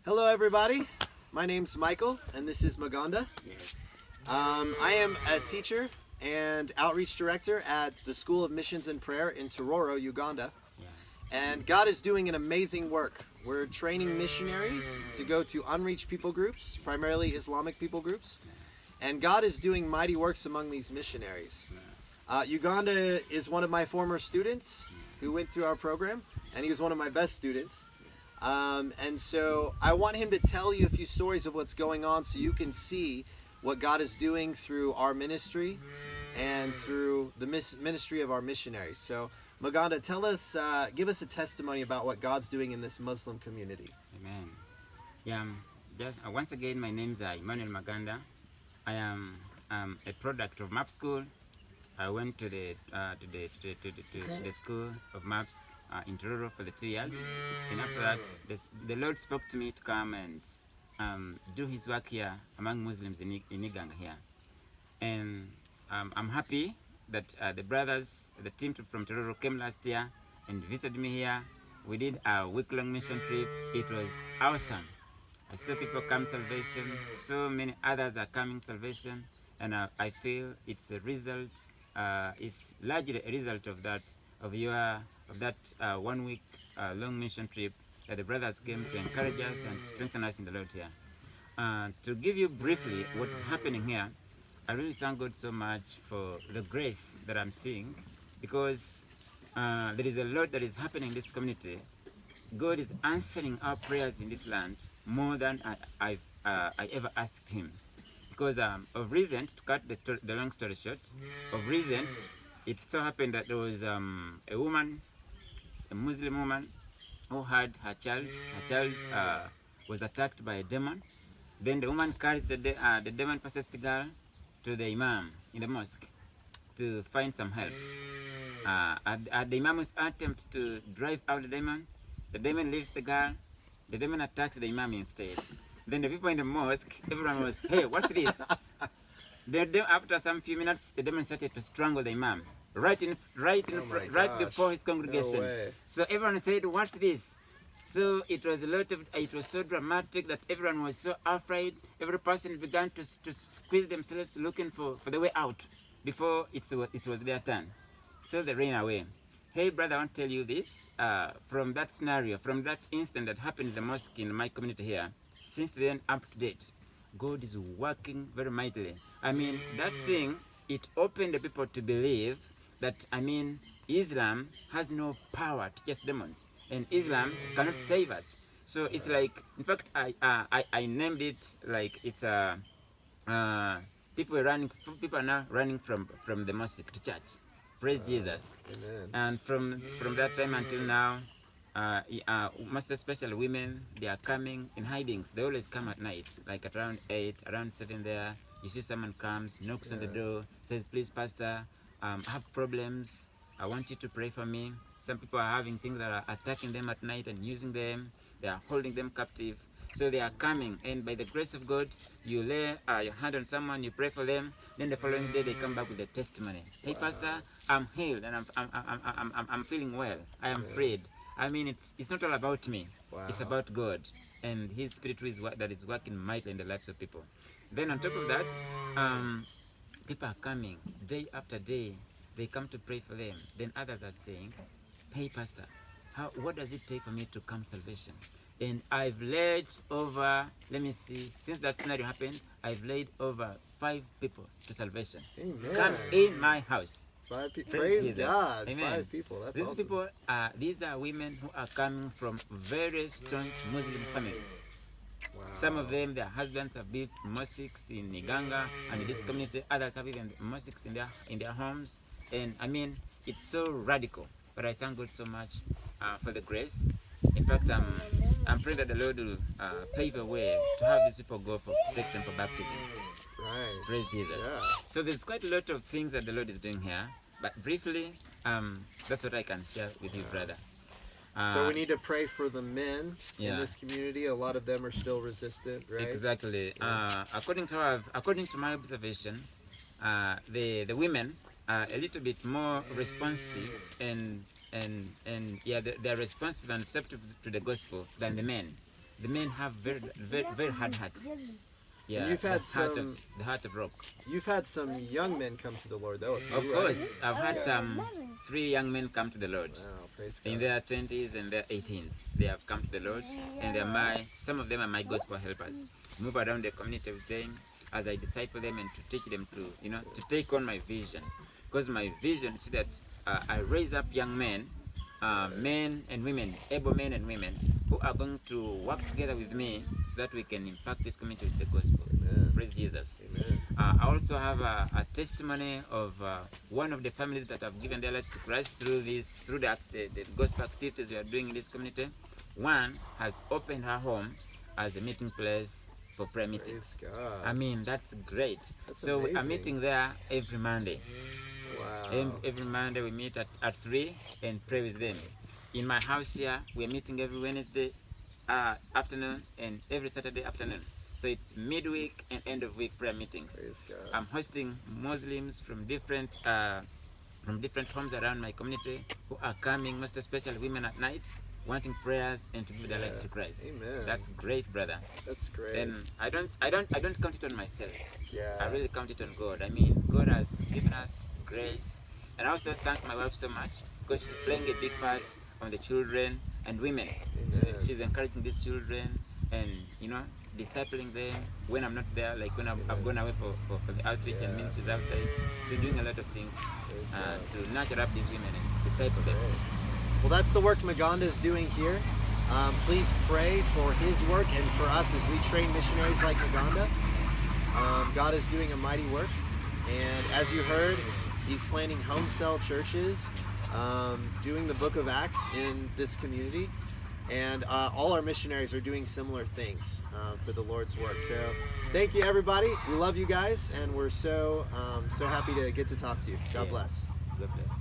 Hello, everybody. My name's Michael, and this is Maganda. Yes. I am a teacher and outreach director at the School of Missions and Prayer in Tororo, Uganda. Yeah. And God is doing an amazing work. We're training missionaries to go to unreached people groups, primarily Islamic people groups. And God is doing mighty works among these missionaries. Uganda is one of my former students who went through our program, and he was one of my best students. And so I want him to tell you a few stories of what's going on so you can see what God is doing through our ministry and through the ministry of our missionaries. So Maganda, tell us, give us a testimony about what God's doing in this Muslim community. Amen. Yeah. Just once again, my name is Emmanuel Maganda. I am a product of MAP School. I went to the school of MAPS in Tororo for the 2 years, and after that, the Lord spoke to me to come and do His work here among Muslims in Iganga here, and I'm happy that the brothers, the team from Tororo came last year and visited me here. We did a week-long mission trip. It was awesome. I saw people come to salvation. So many others are coming to salvation, and I feel it's a result. It's largely a result of that 1 week long mission trip that the brothers came to encourage us and strengthen us in the Lord here. To give you briefly what's happening here, I really thank God so much for the grace that I'm seeing, because there is a lot that is happening in this community. God is answering our prayers in this land more than I ever asked Him. Because of recent, to cut the long story short, of recent, it so happened that there was a Muslim woman, who had her child. Her child was attacked by a demon. Then the woman carries the demon-possessed girl to the imam in the mosque to find some help. At the imam's attempt to drive out the demon leaves the girl. The demon attacks the imam instead. Then the people in the mosque, everyone was, hey, what's this? After some few minutes, the demon started to strangle the imam right before his congregation. No way. So everyone said, what's this? So it was so dramatic that everyone was so afraid. Every person began to squeeze themselves looking for the way out before it was their turn. So they ran away. Hey brother, I want to tell you this, from that scenario, from that incident that happened in the mosque in my community here, since then up to date, God is working very mightily. I mean, that thing, it opened the people to believe that, Islam has no power to chase demons, and Islam cannot save us. So it's like, in fact, I named it like it's people are now running from the mosque to church. Praise Jesus. Amen. And from that time until now, most especially women, they are coming in hidings. They always come at night, like at around 8, around 7 there. You see someone comes, knocks on the door, says, please pastor, I have problems. I want you to pray for me. Some people are having things that are attacking them at night and using them. They are holding them captive. So they are coming, and by the grace of God, you lay your hand on someone, you pray for them. Then the following day, they come back with a testimony. Hey, pastor, I'm healed and I'm feeling well. I am freed. It's not all about me. Wow. It's about God and His Spirit that is working mightily in the lives of people. Then on top of that, people are coming day after day. They come to pray for them. Then others are saying, hey, pastor, what does it take for me to come to salvation? And I've led over, since that scenario happened, I've led over 5 people to salvation. Amen. Come in my house. 5 people. Praise God. Amen. 5 people. That's These awesome. these are women who are coming from very staunch Muslim families. Wow. Some of them, their husbands have built mosques in Iganga and in this community. Others have even mosques in their homes. And it's so radical. But I thank God so much for the grace. In fact, I'm praying that the Lord will pave a way to have these people go take them for baptism. Right. Praise Jesus. Yeah. So there's quite a lot of things that the Lord is doing here. But briefly, that's what I can share with you, brother. So we need to pray for the men in Yeah. this community. A lot of them are still resistant, right? Exactly. According to my observation, the women are a little bit more responsive and they're responsive and receptive to the gospel than the men. the men have very hard hearts. Yeah, And you've had the heart of rock. You've had some young men come to the Lord, though. Of course, I've had some 3 young men come to the Lord. Wow, praise God. In their 20s and their 18s, they have come to the Lord, and some of them are my gospel helpers. Move around the community with them as I disciple them and to teach them to take on my vision. Because my vision is that I raise up young men, men and women, able men and women, who are going to work together with me so that we can impact this community with the gospel. Amen. Praise Jesus. Amen. I also have a testimony of one of the families that have given their lives to Christ through the gospel activities we are doing in this community. One has opened her home as a meeting place for prayer meetings. Praise God. I mean, that's great. That's so we are amazing. meeting there every Monday. Wow. Every Monday we meet at 3 and pray with them. In my house here, we are meeting every Wednesday afternoon and every Saturday afternoon. So it's midweek and end of week prayer meetings. Praise God. I'm hosting Muslims from different homes around my community who are coming, most especially women at night, wanting prayers and to give their lives to Christ. Amen. That's great, brother. That's great. And I don't count it on myself. Yeah. I really count it on God. I mean, God has given us grace. And I also thank my wife so much because she's playing a big part on the children and women. Amen. She's encouraging these children and, discipling them when I'm not there, like when I've gone away for the outreach and ministries outside. She's doing a lot of things to nurture up these women and disciple them. Well, that's the work Maganda is doing here. Please pray for his work and for us as we train missionaries like Maganda. God is doing a mighty work. And as you heard, he's planting home cell churches, doing the book of Acts in this community. And all our missionaries are doing similar things for the Lord's work. So thank you, everybody. We love you guys, and we're so happy to get to talk to you. God bless. God bless.